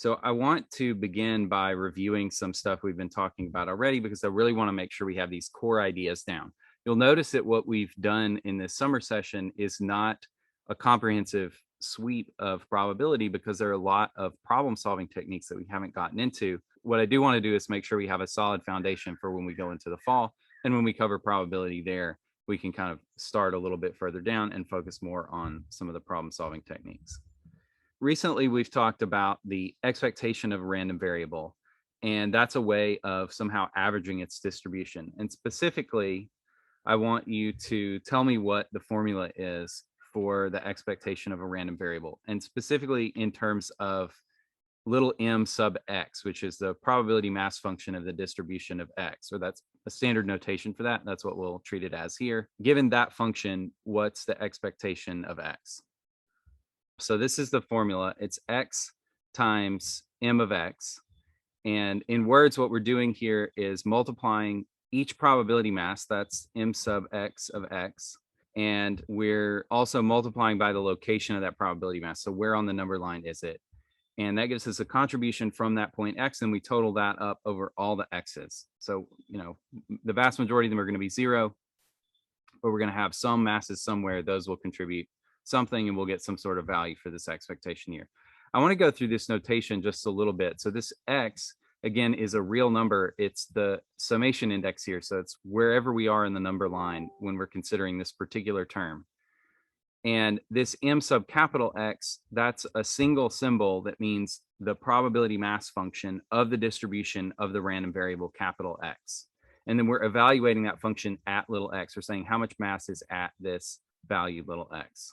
So I want to begin by reviewing some stuff we've been talking about already because I really want to make sure we have these core ideas down. You'll notice that what we've done in this summer session is not a comprehensive suite of probability because there are a lot of problem solving techniques that we haven't gotten into. What I do want to do is make sure we have a solid foundation for when we go into the fall. And when we cover probability there, we can kind of start a little bit further down and focus more on some of the problem solving techniques. Recently, we've talked about the expectation of a random variable, and that's a way of somehow averaging its distribution. And specifically, I want you to tell me what the formula is for the expectation of a random variable, and specifically in terms of little m sub x, which is the probability mass function of the distribution of x. So that's a standard notation for that. That's what we'll treat it as here. Given that function, what's the expectation of x? So this is the formula. It's x times m of x. And in words, what we're doing here is multiplying each probability mass, that's m sub x of x. And we're also multiplying by the location of that probability mass. So where on the number line is it? And that gives us a contribution from that point x, and we total that up over all the x's. So, the vast majority of them are going to be 0, but we're going to have some masses somewhere. Those will contribute something, and we'll get some sort of value for this expectation here. I want to go through this notation just a little bit. So this x, again, is a real number. It's the summation index here. So it's wherever we are in the number line when we're considering this particular term. And this m sub capital X, that's a single symbol that means the probability mass function of the distribution of the random variable capital X. And then we're evaluating that function at little x. We're saying how much mass is at this value little x.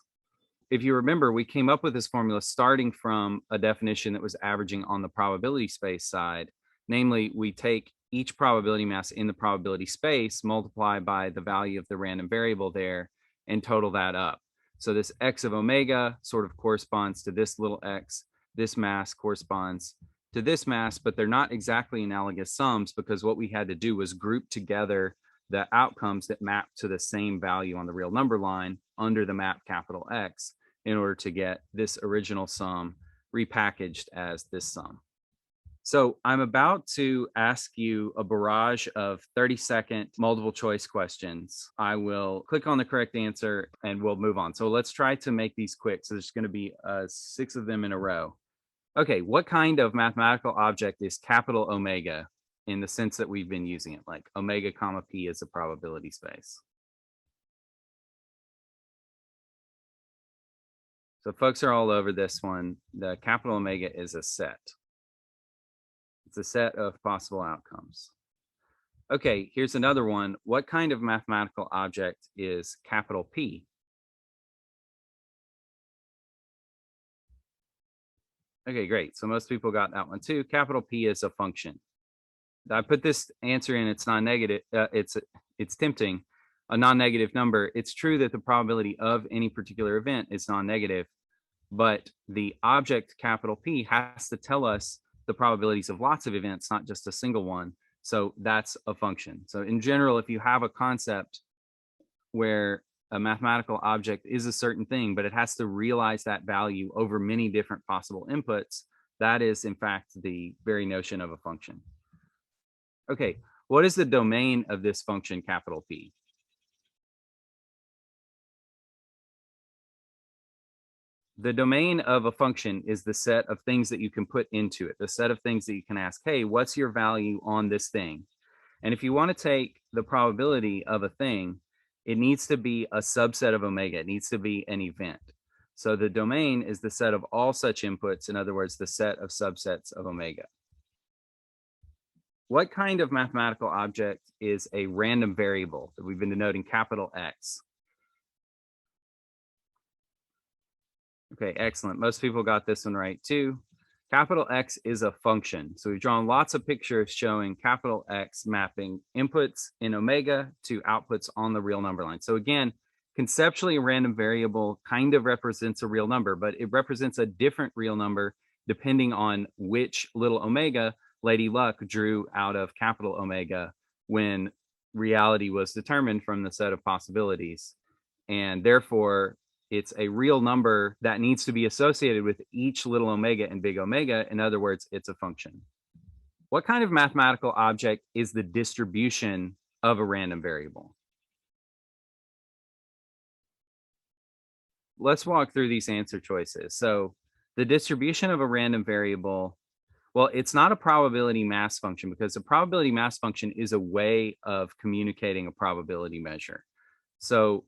If you remember, we came up with this formula starting from a definition that was averaging on the probability space side. Namely, we take each probability mass in the probability space, multiply by the value of the random variable there, and total that up. So this x of omega sort of corresponds to this little x. This mass corresponds to this mass, but they're not exactly analogous sums because what we had to do was group together the outcomes that map to the same value on the real number line under the map capital X in order to get this original sum repackaged as this sum. So I'm about to ask you a barrage of 30-second multiple choice questions. I will click on the correct answer and we'll move on. So let's try to make these quick. So there's going to be 6 of them in a row. Okay, what kind of mathematical object is capital omega in the sense that we've been using it? Like omega comma p is a probability space. So folks are all over this one. The capital omega is a set. It's a set of possible outcomes. Okay, here's another one. What kind of mathematical object is capital P? Okay, great. So most people got that one too. Capital P is a function. I put this answer in, it's non-negative. It's tempting, a non-negative number. It's true that the probability of any particular event is non-negative, but the object capital P has to tell us the probabilities of lots of events, not just a single one. So that's a function. So in general, if you have a concept where a mathematical object is a certain thing, but it has to realize that value over many different possible inputs, that is in fact the very notion of a function. Okay, what is the domain of this function capital P? The domain of a function is the set of things that you can put into it, the set of things that you can ask, hey, what's your value on this thing? And if you want to take the probability of a thing, it needs to be a subset of omega. It needs to be an event. So the domain is the set of all such inputs, in other words, the set of subsets of omega. What kind of mathematical object is a random variable that we've been denoting capital X? Okay, excellent. Most people got this one right too. Capital X is a function. So we've drawn lots of pictures showing capital X mapping inputs in omega to outputs on the real number line. So again, conceptually, a random variable kind of represents a real number, but it represents a different real number depending on which little omega Lady Luck drew out of capital omega when reality was determined from the set of possibilities. And therefore, it's a real number that needs to be associated with each little omega and big omega. In other words, it's a function. What kind of mathematical object is the distribution of a random variable? Let's walk through these answer choices. So the distribution of a random variable, well, it's not a probability mass function because a probability mass function is a way of communicating a probability measure. So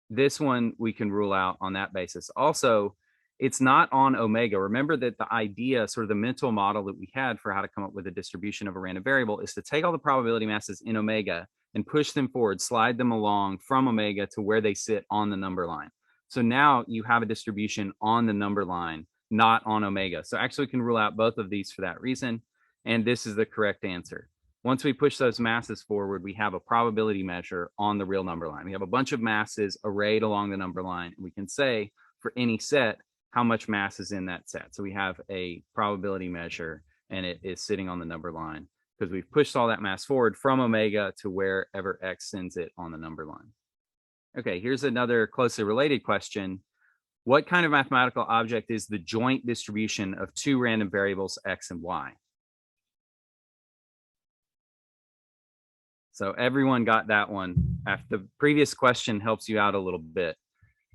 this one we can rule out on that basis. Also, it's not on omega. Remember that the idea, sort of the mental model that we had for how to come up with a distribution of a random variable, is to take all the probability masses in omega and push them forward, slide them along from omega to where they sit on the number line. So now you have a distribution on the number line, not on omega. So actually we can rule out both of these for that reason. And this is the correct answer. Once we push those masses forward, we have a probability measure on the real number line. We have a bunch of masses arrayed along the number line. And we can say for any set, how much mass is in that set. So we have a probability measure and it is sitting on the number line because we've pushed all that mass forward from omega to wherever x sends it on the number line. Okay, here's another closely related question. What kind of mathematical object is the joint distribution of two random variables, x and y? So everyone got that one. The previous question helps you out a little bit,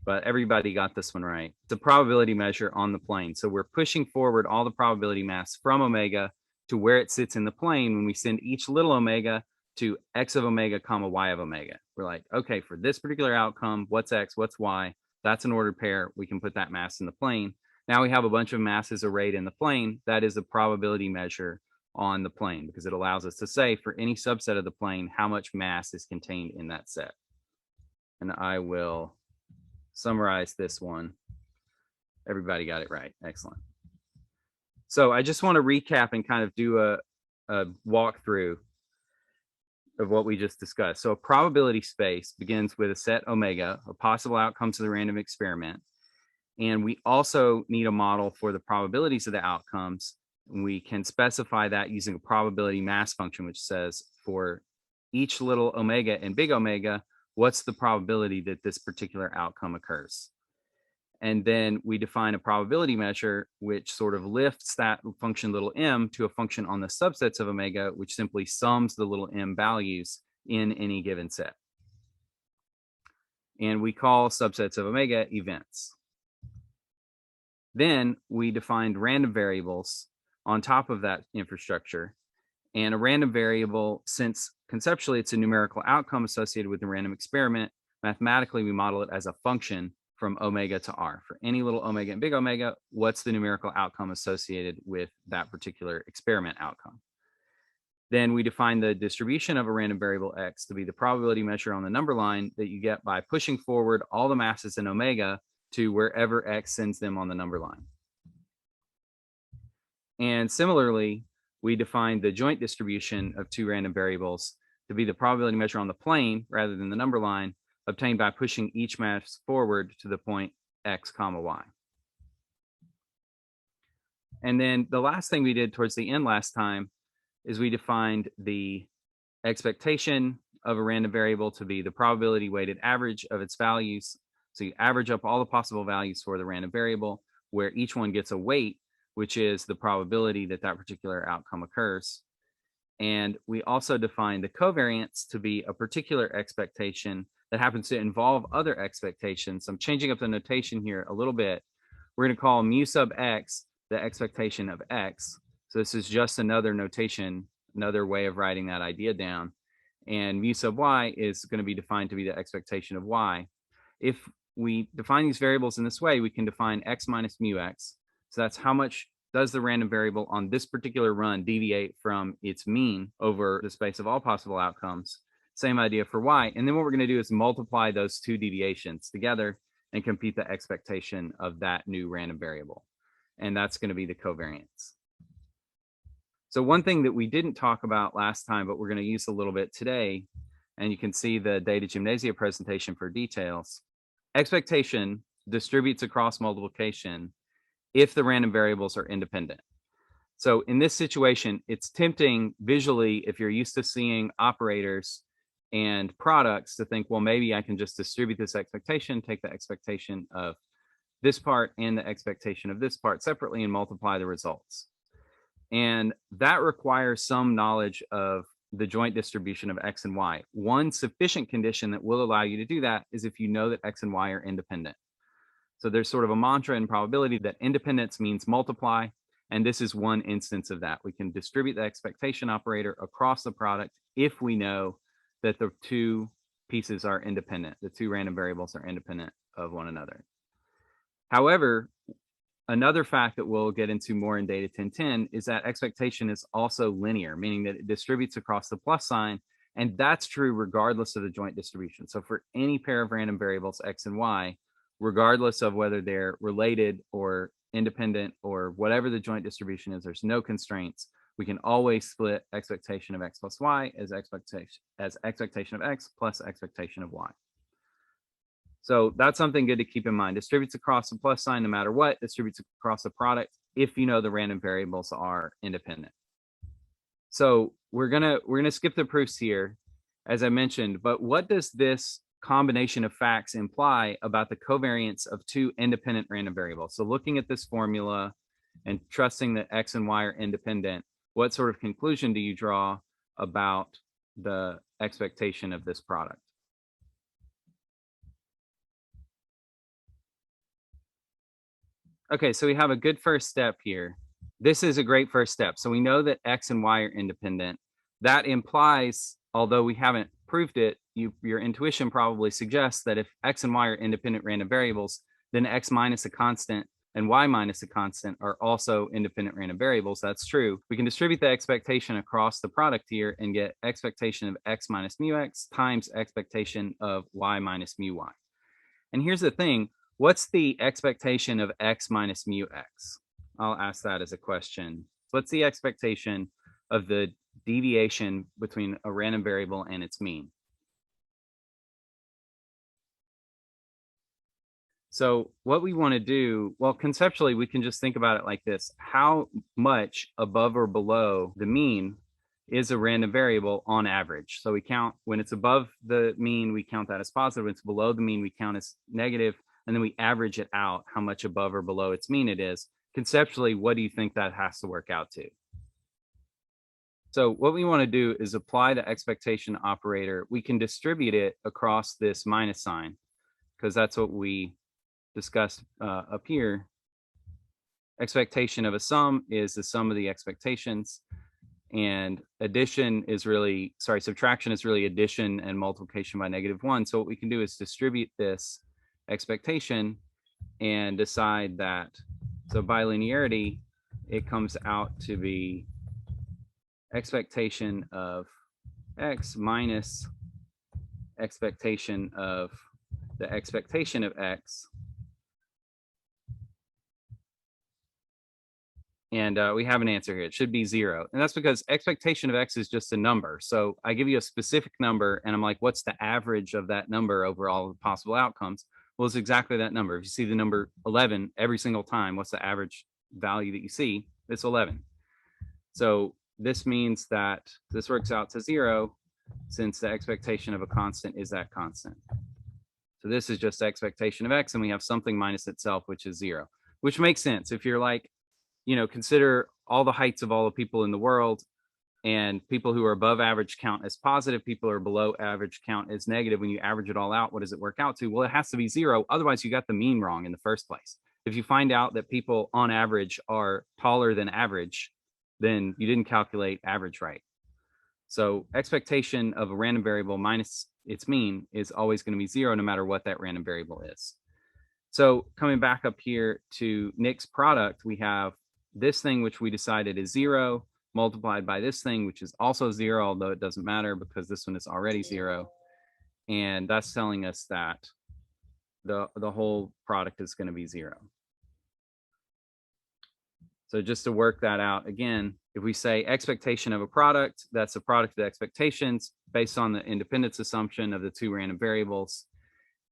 but everybody got this one right. It's a probability measure on the plane. So we're pushing forward all the probability mass from omega to where it sits in the plane when we send each little omega to x of omega comma y of omega. We're like, okay, for this particular outcome, what's x, what's y? That's an ordered pair. We can put that mass in the plane. Now we have a bunch of masses arrayed in the plane. That is a probability measure on the plane because it allows us to say for any subset of the plane how much mass is contained in that set. And I will summarize this one. Everybody got it right. Excellent. So I just want to recap and kind of do a walkthrough of what we just discussed. So a probability space begins with a set omega of possible outcomes of the random experiment. And we also need a model for the probabilities of the outcomes. We can specify that using a probability mass function, which says for each little omega and big omega, what's the probability that this particular outcome occurs? And then we define a probability measure, which sort of lifts that function little m to a function on the subsets of omega, which simply sums the little m values in any given set. And we call subsets of omega events. Then we defined random variables on top of that infrastructure. And a random variable, since conceptually it's a numerical outcome associated with the random experiment, mathematically we model it as a function from omega to r. For any little omega and big omega, what's the numerical outcome associated with that particular experiment outcome? Then we define the distribution of a random variable x to be the probability measure on the number line that you get by pushing forward all the masses in omega to wherever x sends them on the number line. And similarly, we define the joint distribution of two random variables to be the probability measure on the plane rather than the number line, obtained by pushing each mass forward to the point x comma y. And then the last thing we did towards the end last time is we defined the expectation of a random variable to be the probability weighted average of its values. So you average up all the possible values for the random variable, where each one gets a weight, which is the probability that that particular outcome occurs. And we also define the covariance to be a particular expectation that happens to involve other expectations. I'm changing up the notation here a little bit. We're going to call mu sub x the expectation of x. So this is just another notation, another way of writing that idea down. And mu sub y is going to be defined to be the expectation of y. If we define these variables in this way, we can define x minus mu x. So that's how much does the random variable on this particular run deviate from its mean over the space of all possible outcomes. Same idea for y. And then what we're going to do is multiply those two deviations together and compute the expectation of that new random variable. And that's going to be the covariance. So one thing that we didn't talk about last time, but we're going to use a little bit today, and you can see the Data Gymnasia presentation for details. Expectation distributes across multiplication if the random variables are independent. So in this situation, it's tempting visually, if you're used to seeing operators and products to think, well, maybe I can just distribute this expectation, take the expectation of this part and the expectation of this part separately and multiply the results. And that requires some knowledge of the joint distribution of X and Y. One sufficient condition that will allow you to do that is if you know that X and Y are independent. So there's sort of a mantra in probability that independence means multiply. And this is one instance of that. We can distribute the expectation operator across the product if we know that the two pieces are independent. The two random variables are independent of one another. However, another fact that we'll get into more in data 1010 is that expectation is also linear, meaning that it distributes across the plus sign. And that's true regardless of the joint distribution. So for any pair of random variables, X and Y, regardless of whether they're related or independent or whatever the joint distribution is, there's no constraints. We can always split expectation of X plus Y as expectation of X plus expectation of Y. So that's something good to keep in mind. Distributes across the plus sign no matter what, distributes across the product if you know the random variables are independent. So we're gonna skip the proofs here, as I mentioned, but what does this combination of facts imply about the covariance of two independent random variables? So looking at this formula and trusting that X and Y are independent, what sort of conclusion do you draw about the expectation of this product? Okay, so we have a good first step here. This is a great first step. So we know that X and Y are independent. That implies, although we haven't proved it, your intuition probably suggests that if X and Y are independent random variables, then X minus a constant and Y minus a constant are also independent random variables. That's true. We can distribute the expectation across the product here and get expectation of X minus mu X times expectation of Y minus mu Y. And here's the thing. What's the expectation of X minus mu X? I'll ask that as a question. What's the expectation of the deviation between a random variable and its mean? So what we want to do, well, conceptually, we can just think about it like this. How much above or below the mean is a random variable on average? So we count when it's above the mean, we count that as positive. When it's below the mean, we count as negative. And then we average it out how much above or below its mean it is. Conceptually, what do you think that has to work out to? So what we want to do is apply the expectation operator. We can distribute it across this minus sign because that's what we discussed up here. Expectation of a sum is the sum of the expectations, and subtraction is really addition and multiplication by -1. So what we can do is distribute this expectation and decide that, so by linearity, it comes out to be expectation of X minus expectation of the expectation of X. And we have an answer here. It should be 0. And that's because expectation of X is just a number. So I give you a specific number and I'm like, what's the average of that number over all the possible outcomes? Well, it's exactly that number. If you see the number 11 every single time, what's the average value that you see? It's 11. So this means that this works out to 0 since the expectation of a constant is that constant. So this is just expectation of X and we have something minus itself, which is 0, which makes sense. If you're like, consider all the heights of all the people in the world, and people who are above average count as positive, people who are below average count as negative. When you average it all out, what does it work out to? Well, it has to be 0. Otherwise, you got the mean wrong in the first place. If you find out that people on average are taller than average, then you didn't calculate average right. So expectation of a random variable minus its mean is always going to be 0 no matter what that random variable is. So coming back up here to Nick's product, we have this thing which we decided is 0 multiplied by this thing, which is also 0, although it doesn't matter because this one is already 0. And that's telling us that the whole product is going to be 0. So just to work that out again, if we say expectation of a product, that's a product of expectations based on the independence assumption of the two random variables,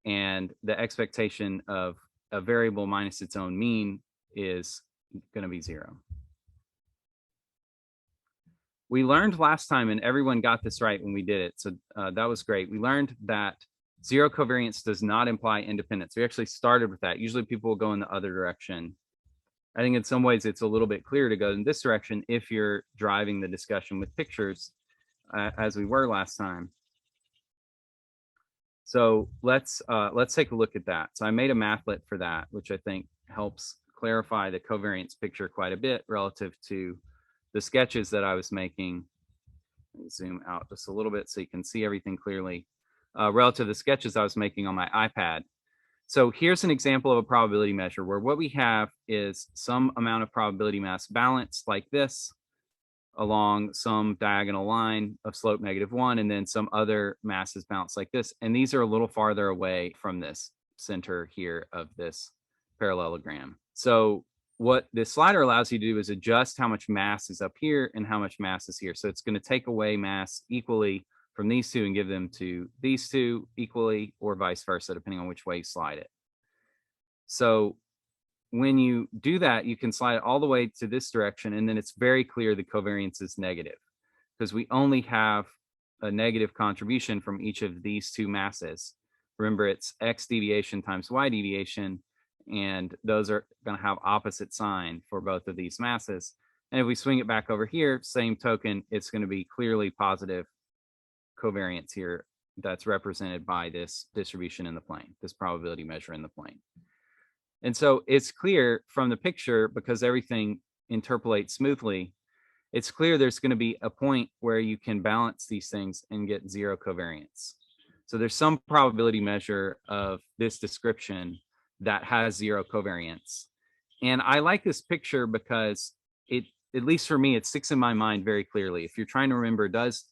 and the expectation of a variable minus its own mean is going to be 0. We learned last time, and everyone got this right when we did it. So that was great. We learned that zero covariance does not imply independence. We actually started with that. Usually people will go in the other direction. I think in some ways it's a little bit clearer to go in this direction if you're driving the discussion with pictures, as we were last time. So let's take a look at that. So I made a mathlet for that, which I think helps clarify the covariance picture quite a bit relative to the sketches that I was making. Let me zoom out just a little bit so you can see everything clearly. Relative to the sketches I was making on my iPad. So here's an example of a probability measure where what we have is some amount of probability mass balanced like this along some diagonal line of slope -1, and then some other masses balanced like this. And these are a little farther away from this center here of this parallelogram. So what this slider allows you to do is adjust how much mass is up here and how much mass is here. So it's going to take away mass equally from these two and give them to these two equally, or vice versa, depending on which way you slide it. So when you do that, you can slide it all the way to this direction, and then it's very clear the covariance is negative because we only have a negative contribution from each of these two masses. Remember, it's x deviation times y deviation, and those are going to have opposite sign for both of these masses. And if we swing it back over here, same token, it's going to be clearly positive covariance here that's represented by this distribution in the plane, this probability measure in the plane. And so it's clear from the picture, because everything interpolates smoothly, it's clear there's going to be a point where you can balance these things and get zero covariance. So there's some probability measure of this description that has zero covariance. And I like this picture because it, at least for me, it sticks in my mind very clearly. If you're trying to remember, does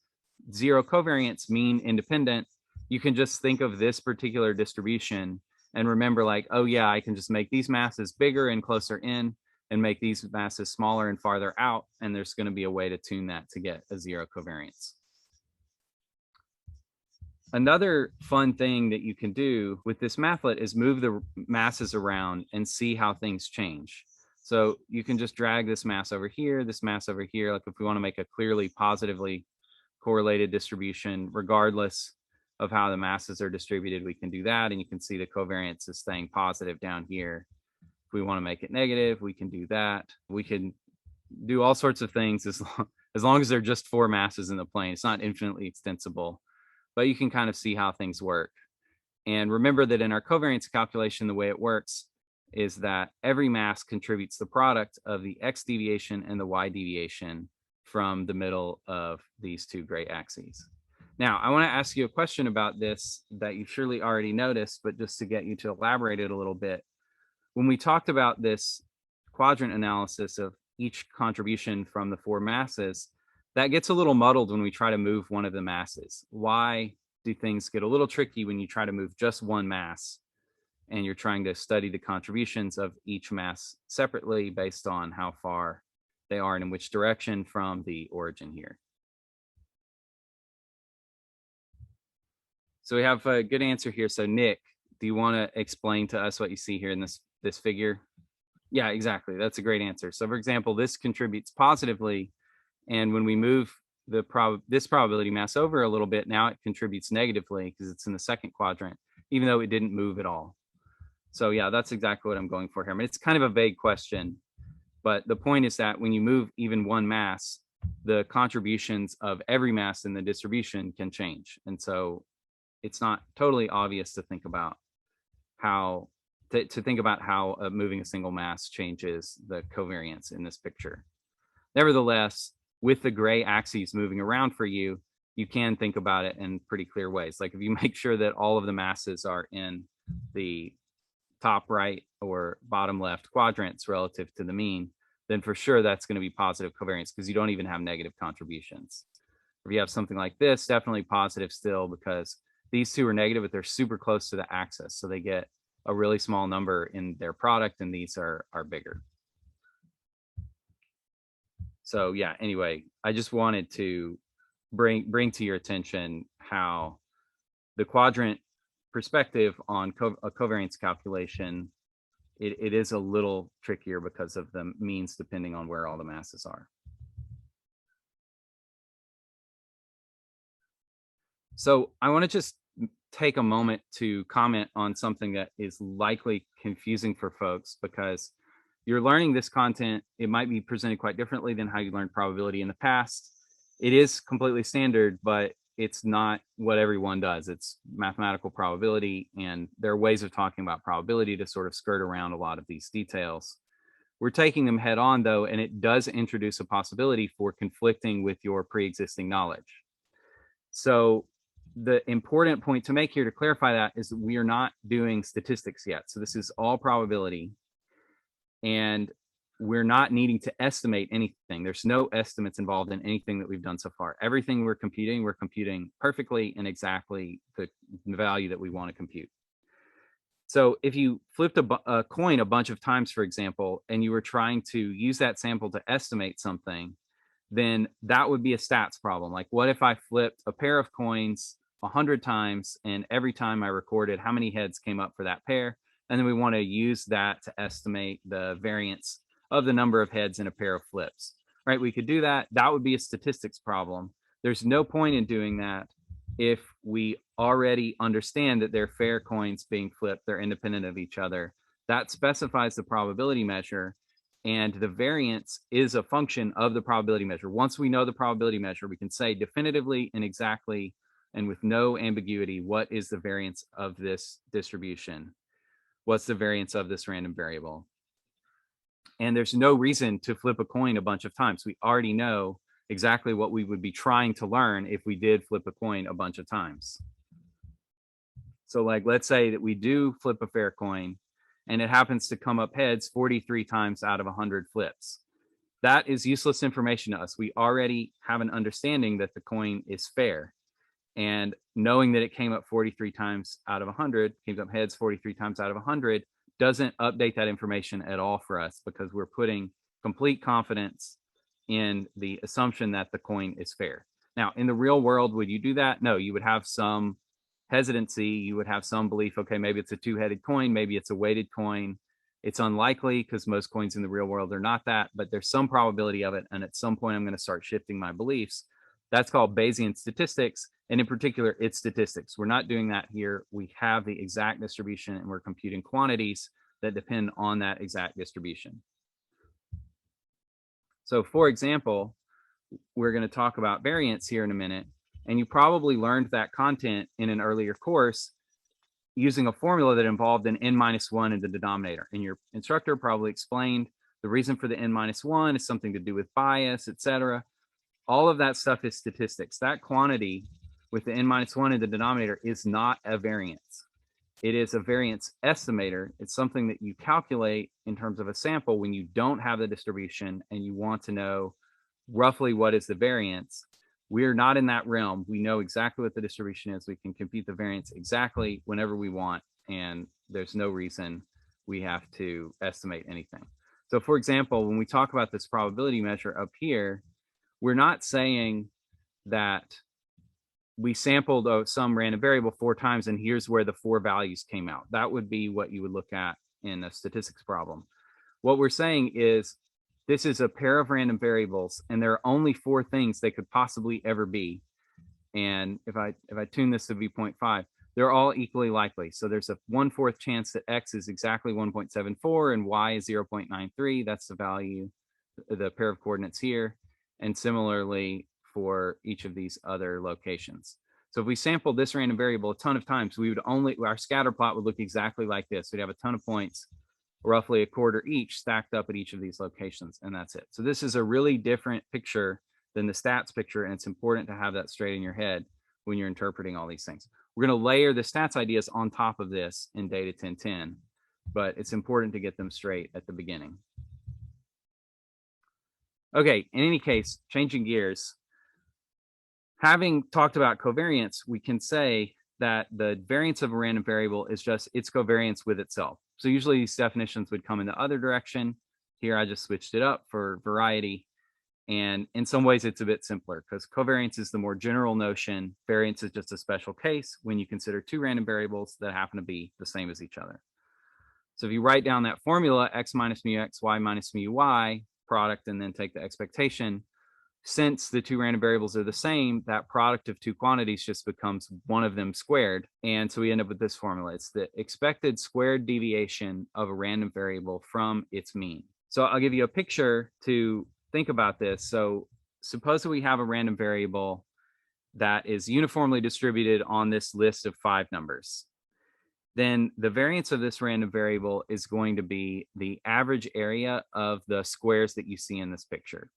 zero covariance mean independent? You can just think of this particular distribution and remember, like, oh yeah, I can just make these masses bigger and closer in and make these masses smaller and farther out, and there's going to be a way to tune that to get a zero covariance. Another fun thing that you can do with this mathlet is move the masses around and see how things change. So you can just drag this mass over here, this mass over here. Like if we want to make a clearly positively correlated distribution, regardless of how the masses are distributed, we can do that. And you can see the covariance is staying positive down here. If we want to make it negative, we can do that. We can do all sorts of things as long as they're just four masses in the plane. It's not infinitely extensible, but you can kind of see how things work. And remember that in our covariance calculation, the way it works is that every mass contributes the product of the x deviation and the y deviation from the middle of these two gray axes. Now, I want to ask you a question about this that you've surely already noticed, but just to get you to elaborate it a little bit. When we talked about this quadrant analysis of each contribution from the four masses, that gets a little muddled when we try to move one of the masses. Why do things get a little tricky when you try to move just one mass and you're trying to study the contributions of each mass separately based on how far they are and in which direction from the origin here? So we have a good answer here. So Nick, do you want to explain to us what you see here in this figure? Yeah, exactly. That's a great answer. So for example, this contributes positively, and when we move this probability mass over a little bit, now it contributes negatively because it's in the second quadrant, even though it didn't move at all. So yeah, that's exactly what I'm going for here. I mean, it's kind of a vague question, but the point is that when you move even one mass, the contributions of every mass in the distribution can change. And so it's not totally obvious to think about how moving a single mass changes the covariance in this picture. Nevertheless, with the gray axes moving around for you, you can think about it in pretty clear ways. Like if you make sure that all of the masses are in the top right or bottom left quadrants relative to the mean, then for sure that's going to be positive covariance because you don't even have negative contributions. If you have something like this, definitely positive still, because these two are negative, but they're super close to the axis. So they get a really small number in their product, and these are bigger. So yeah, anyway, I just wanted to bring to your attention how the quadrant perspective on a covariance calculation, it is a little trickier because of the means depending on where all the masses are. So I want to just take a moment to comment on something that is likely confusing for folks because you're learning this content. It might be presented quite differently than how you learned probability in the past. It is completely standard, but it's not what everyone does. It's mathematical probability, and there are ways of talking about probability to sort of skirt around a lot of these details. We're taking them head on, though, and it does introduce a possibility for conflicting with your pre-existing knowledge. So the important point to make here to clarify that is that we are not doing statistics yet. So this is all probability, and we're not needing to estimate anything. There's no estimates involved in anything that we've done so far. Everything we're computing perfectly and exactly the value that we want to compute. So if you flipped a coin a bunch of times, for example, and you were trying to use that sample to estimate something, then that would be a stats problem. Like, what if I flipped a pair of coins 100 times, and every time I recorded how many heads came up for that pair, and then we want to use that to estimate the variance of the number of heads in a pair of flips, right? We could do that. That would be a statistics problem. There's no point in doing that if we already understand that they're fair coins being flipped, they're independent of each other. That specifies the probability measure, and the variance is a function of the probability measure. Once we know the probability measure, we can say definitively and exactly and with no ambiguity what is the variance of this distribution. What's the variance of this random variable? And there's no reason to flip a coin a bunch of times. We already know exactly what we would be trying to learn if we did flip a coin a bunch of times. So, like, let's say that we do flip a fair coin and it happens to come up heads 43 times out of 100 flips. That is useless information to us. We already have an understanding that the coin is fair. And knowing that it came up 43 times out of 100, came up heads 43 times out of 100, doesn't update that information at all for us because we're putting complete confidence in the assumption that the coin is fair. Now, in the real world, would you do that? No, you would have some hesitancy. You would have some belief, okay, maybe it's a two-headed coin, maybe it's a weighted coin. It's unlikely because most coins in the real world are not that, but there's some probability of it. And at some point, I'm going to start shifting my beliefs. That's called Bayesian statistics. And in particular, it's statistics. We're not doing that here. We have the exact distribution and we're computing quantities that depend on that exact distribution. So for example, we're going to talk about variance here in a minute. And you probably learned that content in an earlier course using a formula that involved an n-1 in the denominator. And your instructor probably explained the reason for the n-1 is something to do with bias, etc. All of that stuff is statistics. That quantity with the n-1 in the denominator is not a variance. It is a variance estimator. It's something that you calculate in terms of a sample when you don't have the distribution and you want to know roughly what is the variance. We're not in that realm. We know exactly what the distribution is. We can compute the variance exactly whenever we want, and there's no reason we have to estimate anything. So for example, when we talk about this probability measure up here, we're not saying that we sampled some random variable 4 times and here's where the 4 values came out. That would be what you would look at in a statistics problem. What we're saying is this is a pair of random variables and there are only 4 things they could possibly ever be. And if I tune this to be 0.5, they're all equally likely. So there's a 1/4 chance that X is exactly 1.74 and Y is 0.93. That's the value, the pair of coordinates here. And similarly for each of these other locations. So if we sampled this random variable a ton of times, we would our scatter plot would look exactly like this. We'd have a ton of points, roughly a quarter each, stacked up at each of these locations, and that's it. So this is a really different picture than the stats picture, and it's important to have that straight in your head when you're interpreting all these things. We're going to layer the stats ideas on top of this in Data 1010, but it's important to get them straight at the beginning. Okay, in any case, changing gears, having talked about covariance, we can say that the variance of a random variable is just its covariance with itself. So usually these definitions would come in the other direction. Here I just switched it up for variety. And in some ways it's a bit simpler because covariance is the more general notion. Variance is just a special case when you consider 2 random variables that happen to be the same as each other. So if you write down that formula, x minus mu x, y minus mu y, product, and then take the expectation, since the two random variables are the same, that product of two quantities just becomes one of them squared. And so we end up with this formula. It's the expected squared deviation of a random variable from its mean. So I'll give you a picture to think about this. So suppose that we have a random variable that is uniformly distributed on this list of 5 numbers. Then the variance of this random variable is going to be the average area of the squares that you see in this picture.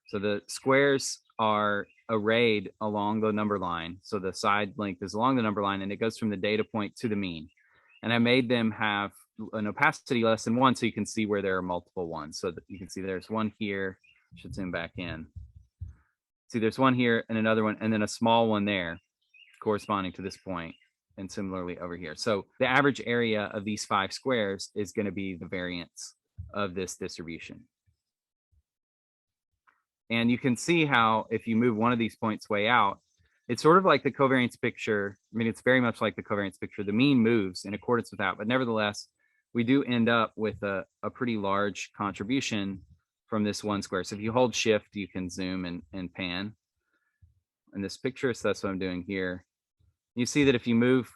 So the squares are arrayed along the number line. So the side length is along the number line, and it goes from the data point to the mean. And I made them have an opacity less than 1 so you can see where there are multiple ones. So that you can see there's one here. I should zoom back in. See, there's one here and another one, and then a small one there corresponding to this point, and similarly over here. So the average area of these 5 squares is going to be the variance of this distribution. And you can see how if you move one of these points way out, it's sort of like the covariance picture. I mean, it's very much like the covariance picture. The mean moves in accordance with that, but nevertheless, we do end up with a pretty large contribution from this one square. So if you hold shift, you can zoom and pan in this picture. So that's what I'm doing here. You see that if you move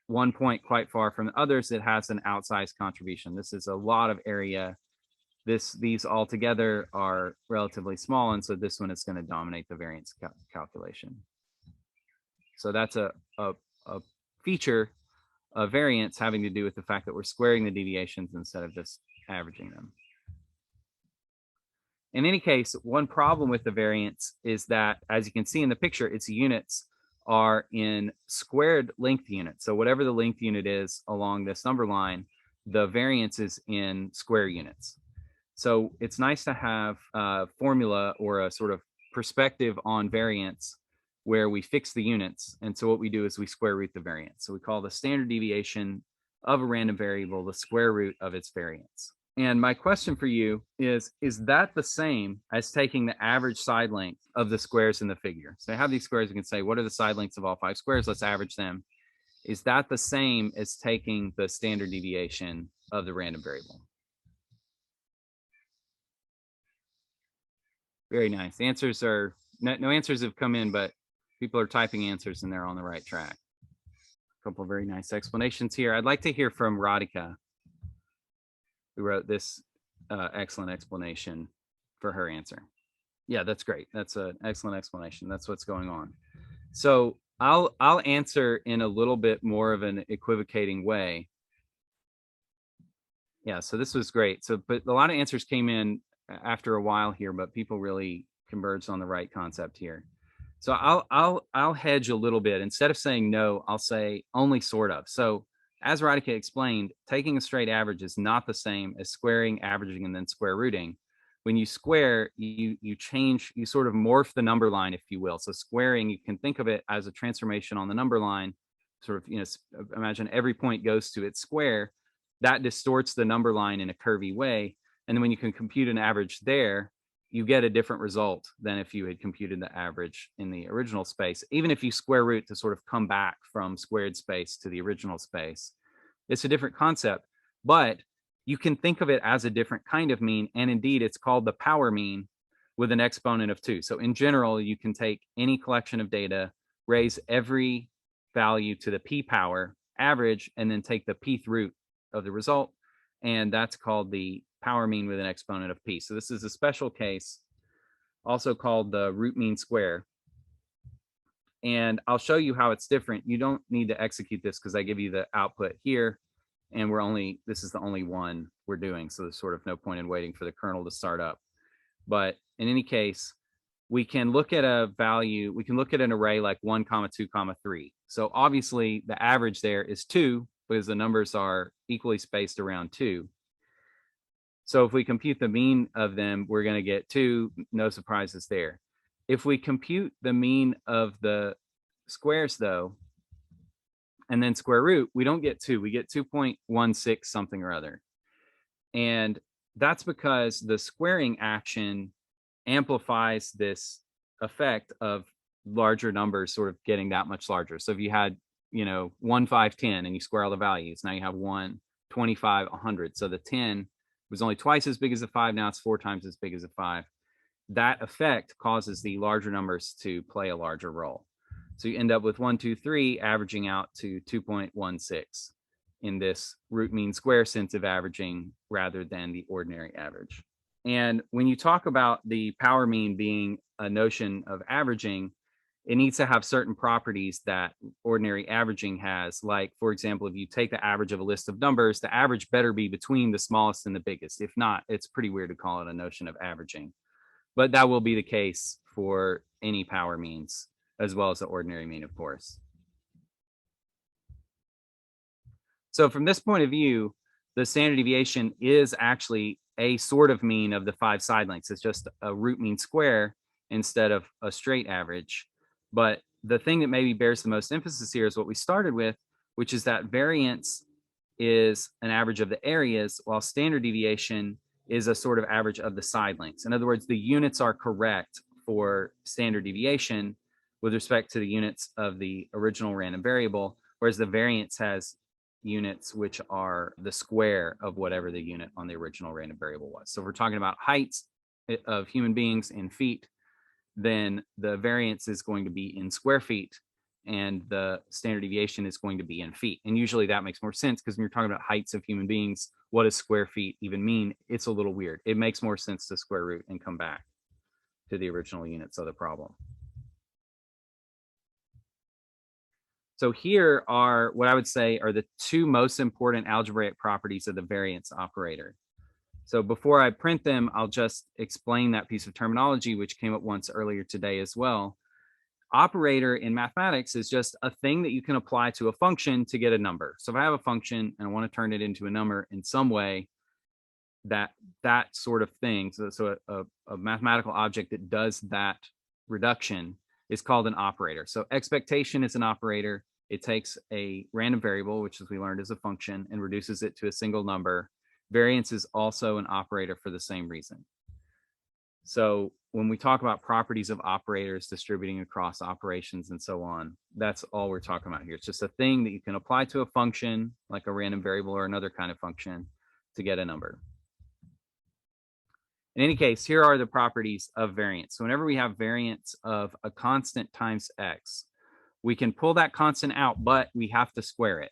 one point quite far from the others, it has an outsized contribution. This is a lot of area. These all together are relatively small, and so this one is going to dominate the variance calculation. So that's a feature of variance having to do with the fact that we're squaring the deviations instead of just averaging them. In any case, one problem with the variance is that, as you can see in the picture, its units are in squared length units. So whatever the length unit is along this number line, the variance is in square units. So it's nice to have a formula or a sort of perspective on variance where we fix the units. And so what we do is we square root the variance. So we call the standard deviation of a random variable the square root of its variance. And my question for you is that the same as taking the average side length of the squares in the figure? So I have these squares, we can say, what are the side lengths of all 5 squares? Let's average them. Is that the same as taking the standard deviation of the random variable? Very nice. The answers are, no answers have come in, but people are typing answers and they're on the right track. A couple of very nice explanations here. I'd like to hear from Radhika, who wrote this excellent explanation for her answer. Yeah, that's great. That's an excellent explanation. That's what's going on. So I'll answer in a little bit more of an equivocating way. Yeah, so this was great. So, but a lot of answers came in after a while here, but people really converged on the right concept here. So I'll hedge a little bit. Instead of saying no, I'll say only sort of. So as Radhika explained, taking a straight average is not the same as squaring, averaging, and then square rooting. When you square, you change, you sort of morph the number line, if you will. So squaring, you can think of it as a transformation on the number line. Sort of, imagine every point goes to its square. That distorts the number line in a curvy way. And then when you can compute an average there, you get a different result than if you had computed the average in the original space. Even if you square root to sort of come back from squared space to the original space, it's a different concept, but you can think of it as a different kind of mean. And indeed, it's called the power mean with an exponent of 2. So in general, you can take any collection of data, raise every value to the p power average, and then take the pth root of the result. And that's called the power mean with an exponent of p. So this is a special case, also called the root mean square. And I'll show you how it's different. You don't need to execute this because I give you the output here, and this is the only one we're doing. So there's sort of no point in waiting for the kernel to start up. But in any case, we can look at a value, we can look at an array like 1, 2, 3. So obviously the average there is 2 because the numbers are equally spaced around 2. So if we compute the mean of them, we're going to get 2, no surprises there. If we compute the mean of the squares though, and then square root, we don't get 2, we get 2.16 something or other. And that's because the squaring action amplifies this effect of larger numbers sort of getting that much larger. So if you had, 1, 5, 10, and you square all the values, now you have 1, 25, 100. So the 10 was only twice as big as a 5. Now it's 4 times as big as a 5. that effect causes the larger numbers to play a larger role. So you end up with 1, 2, 3 averaging out to 2.16 in this root mean square sense of averaging rather than the ordinary average. And when you talk about the power mean being a notion of averaging, it needs to have certain properties that ordinary averaging has. Like, for example, if you take the average of a list of numbers, the average better be between the smallest and the biggest. If not, it's pretty weird to call it a notion of averaging. But that will be the case for any power means, as well as the ordinary mean, of course. So from this point of view, the standard deviation is actually a sort of mean of the 5 side lengths. It's just a root mean square instead of a straight average. But the thing that maybe bears the most emphasis here is what we started with, which is that variance is an average of the areas, while standard deviation is a sort of average of the side lengths. In other words, the units are correct for standard deviation with respect to the units of the original random variable, whereas the variance has units which are the square of whatever the unit on the original random variable was. So if we're talking about heights of human beings in feet, then the variance is going to be in square feet and the standard deviation is going to be in feet. And usually that makes more sense because when you're talking about heights of human beings, what does square feet even mean? It's a little weird. It makes more sense to square root and come back to the original units of the problem. So here are what I would say are the 2 most important algebraic properties of the variance operator. So before I print them, I'll just explain that piece of terminology, which came up once earlier today as well. Operator in mathematics is just a thing that you can apply to a function to get a number. So if I have a function and I want to turn it into a number in some way, that sort of thing, so a mathematical object that does that reduction is called an operator. So expectation is an operator. It takes a random variable, which as we learned is a function, and reduces it to a single number. Variance is also an operator for the same reason. So when we talk about properties of operators distributing across operations and so on, that's all we're talking about here. It's just a thing that you can apply to a function, like a random variable or another kind of function, to get a number. In any case, here are the properties of variance. So whenever we have variance of a constant times x, we can pull that constant out, but we have to square it.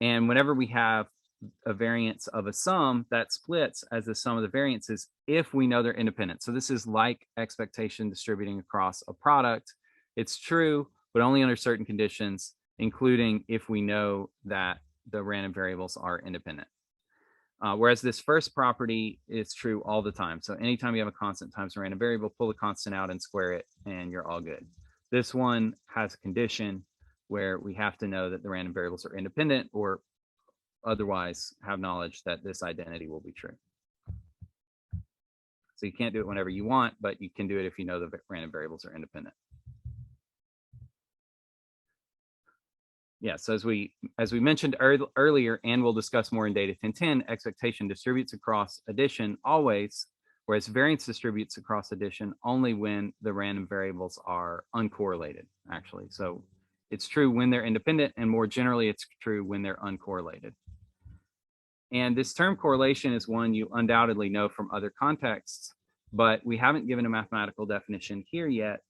And whenever we have a variance of a sum, that splits as the sum of the variances if we know they're independent. So this is like expectation distributing across a product. It's true, but only under certain conditions, including if we know that the random variables are independent. Whereas this first property is true all the time. So anytime you have a constant times a random variable, pull the constant out and square it, and you're all good. This one has a condition where we have to know that the random variables are independent or otherwise have knowledge that this identity will be true. So you can't do it whenever you want, but you can do it if you know the random variables are independent. Yeah, so as we mentioned earlier, and we'll discuss more in data 1010, expectation distributes across addition always, whereas variance distributes across addition only when the random variables are uncorrelated, actually. So it's true when they're independent, and more generally, it's true when they're uncorrelated. And this term correlation is one you undoubtedly know from other contexts, but we haven't given a mathematical definition here yet,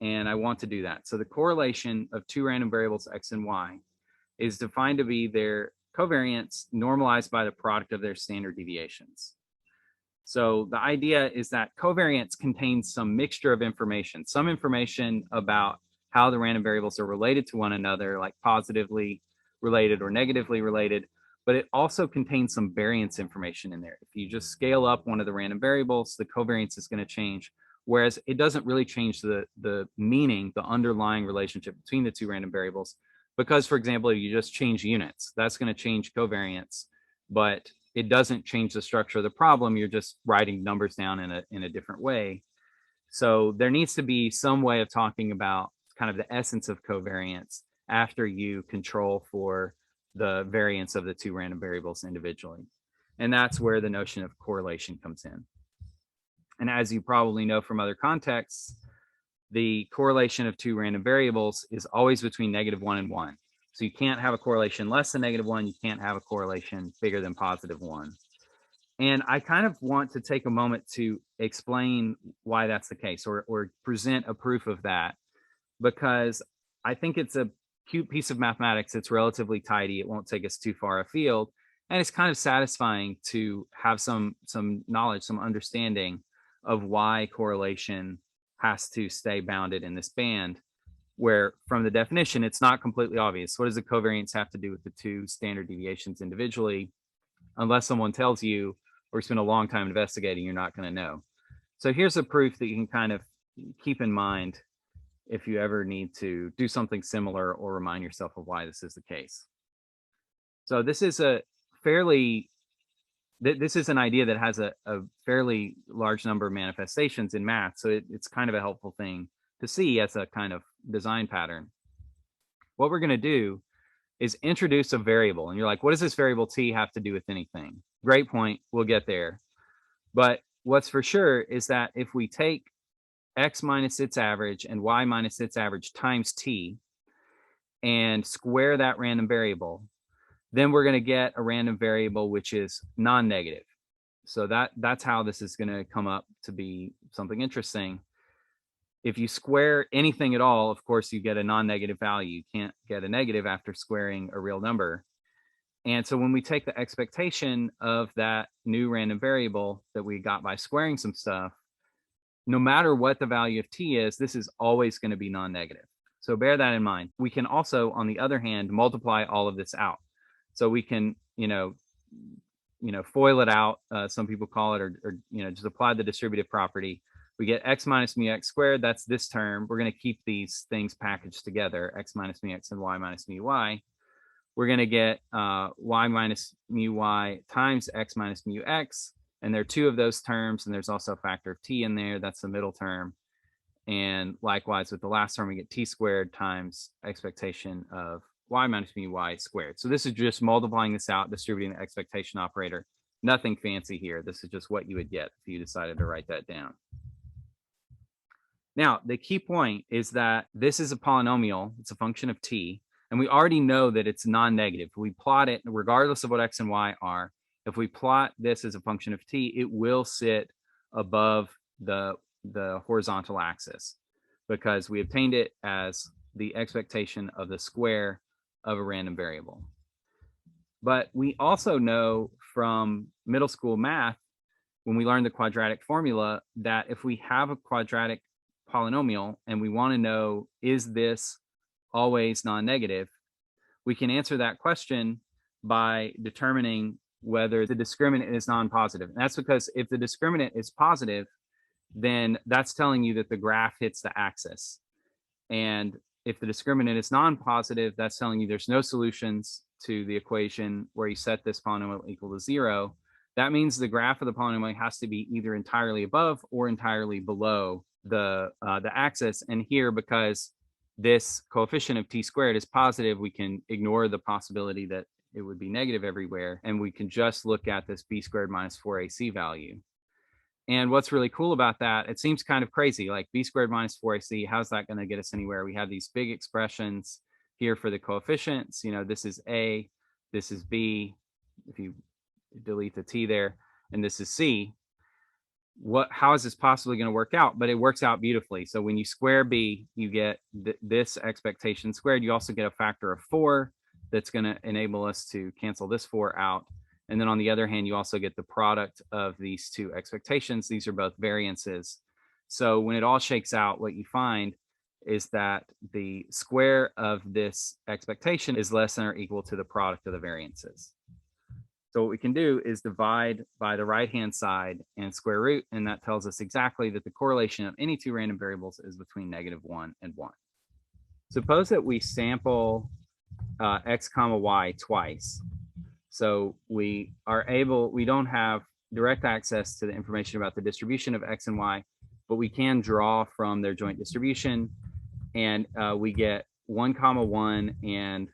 and I want to do that. So the correlation of 2 random variables x and y is defined to be their covariance normalized by the product of their standard deviations. So the idea is that covariance contains some mixture of information, some information about how the random variables are related to one another, like positively related or negatively related, but it also contains some variance information in there. If you just scale up one of the random variables, the covariance is going to change, whereas it doesn't really change the meaning, the underlying relationship between the 2 random variables. Because, for example, if you just change units, that's going to change covariance, but it doesn't change the structure of the problem. You're just writing numbers down in a different way. So there needs to be some way of talking about kind of the essence of covariance after you control for the variance of the 2 random variables individually. And that's where the notion of correlation comes in. And as you probably know from other contexts, the correlation of 2 random variables is always between -1 and 1. So you can't have a correlation less than -1. You can't have a correlation bigger than +1. And I kind of want to take a moment to explain why that's the case, or present a proof of that, because I think it's a cute piece of mathematics. It's relatively tidy. It won't take us too far afield. And it's kind of satisfying to have some knowledge, some understanding of why correlation has to stay bounded in this band, where from the definition, it's not completely obvious. What does the covariance have to do with the two standard deviations individually? Unless someone tells you or spend a long time investigating, you're not going to know. So here's a proof that you can kind of keep in mind if you ever need to do something similar or remind yourself of why this is the case. So this is a fairly, this is an idea that has a fairly large number of manifestations in math. So it's kind of a helpful thing to see as a kind of design pattern. What we're going to do is introduce a variable. And you're like, what does this variable t have to do with anything? Great point. We'll get there. But what's for sure is that if we take x minus its average and y minus its average times t and square that random variable, then we're going to get a random variable which is non-negative. So that's how this is going to come up to be something interesting. If you square anything at all, of course, you get a non-negative value. You can't get a negative after squaring a real number. And so when we take the expectation of that new random variable that we got by squaring some stuff, no matter what the value of t is, this is always going to be non-negative. So bear that in mind. We can also, on the other hand, multiply all of this out. So we can, FOIL it out. Some people call it, or just apply the distributive property. We get x minus mu x squared. That's this term. We're going to keep these things packaged together, x minus mu x and y minus mu y. We're going to get y minus mu y times x minus mu x. And there are two of those terms, and there's also a factor of t in there. That's the middle term. And likewise, with the last term, we get t squared times expectation of y minus mu y squared. So this is just multiplying this out, distributing the expectation operator. Nothing fancy here. This is just what you would get if you decided to write that down. Now, the key point is that this is a polynomial. It's a function of t, and we already know that it's non-negative. We plot it regardless of what x and y are. If we plot this as a function of t, it will sit above the horizontal axis because we obtained it as the expectation of the square of a random variable. But we also know from middle school math, when we learned the quadratic formula, that if we have a quadratic polynomial and we want to know, is this always non-negative, we can answer that question by determining whether the discriminant is non-positive. And that's because if the discriminant is positive, then that's telling you that the graph hits the axis. And if the discriminant is non-positive, that's telling you there's no solutions to the equation where you set this polynomial equal to 0. That means the graph of the polynomial has to be either entirely above or entirely below the axis. And here, because this coefficient of t squared is positive, we can ignore the possibility that it would be negative everywhere, and we can just look at this b squared minus 4ac value. And what's really cool about that, it seems kind of crazy, like b squared minus 4ac, how's that going to get us anywhere? We have these big expressions here for the coefficients. This is a, this is b, if you delete the t there, and this is c. How is this possibly going to work out? But it works out beautifully. So when you square b, you get this expectation squared. You also get a factor of 4 that's going to enable us to cancel this 4 out. And then on the other hand, you also get the product of these two expectations. These are both variances. So when it all shakes out, what you find is that the square of this expectation is less than or equal to the product of the variances. So what we can do is divide by the right-hand side and square root, and that tells us exactly that the correlation of any two random variables is between -1 and 1. Suppose that we sample x comma y twice. So we don't have direct access to the information about the distribution of x and y, but we can draw from their joint distribution, and we get 1 comma 1 and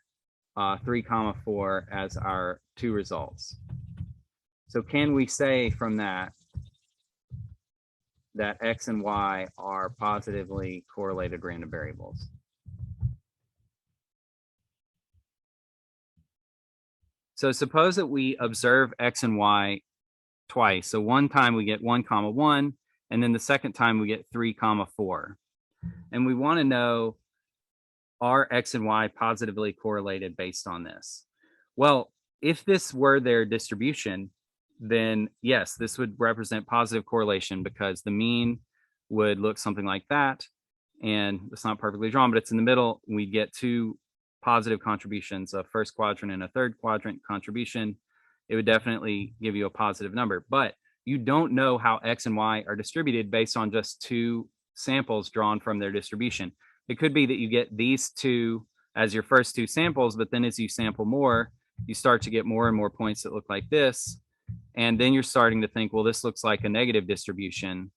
3 comma 4 as our two results. So can we say from that x and y are positively correlated random variables? So suppose that we observe x and y twice. So one time we get 1, 1, and then the second time we get 3, 4. And we want to know, are X and Y positively correlated based on this? Well, if this were their distribution, then yes, this would represent positive correlation because the mean would look something like that. And it's not perfectly drawn, but it's in the middle. We get 2 positive contributions, a first quadrant and a third quadrant contribution. It would definitely give you a positive number, but you don't know how X and Y are distributed based on just 2 samples drawn from their distribution. It could be that you get these 2 as your first 2 samples, but then as you sample more, you start to get more and more points that look like this. And then you're starting to think, well, this looks like a negative distribution.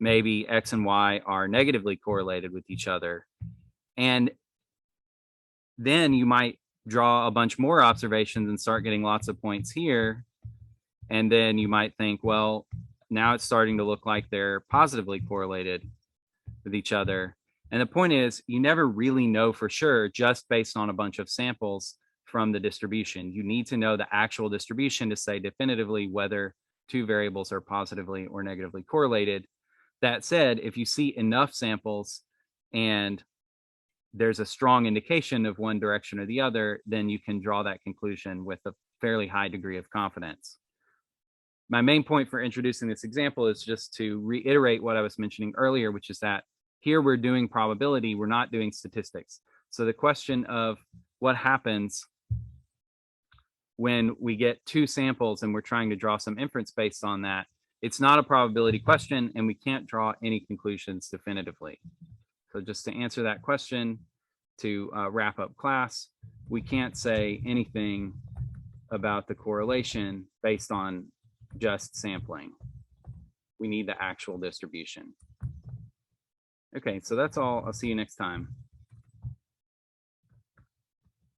Maybe X and Y are negatively correlated with each other. And then you might draw a bunch more observations and start getting lots of points here. And then you might think, well, now it's starting to look like they're positively correlated with each other. And the point is, you never really know for sure just based on a bunch of samples from the distribution. You need to know the actual distribution to say definitively whether 2 variables are positively or negatively correlated. That said, if you see enough samples and there's a strong indication of one direction or the other, then you can draw that conclusion with a fairly high degree of confidence. My main point for introducing this example is just to reiterate what I was mentioning earlier, which is that here we're doing probability, we're not doing statistics. So the question of what happens when we get 2 samples and we're trying to draw some inference based on that, it's not a probability question and we can't draw any conclusions definitively. So just to answer that question, to wrap up class, we can't say anything about the correlation based on just sampling. We need the actual distribution. Okay, so that's all. I'll see you next time.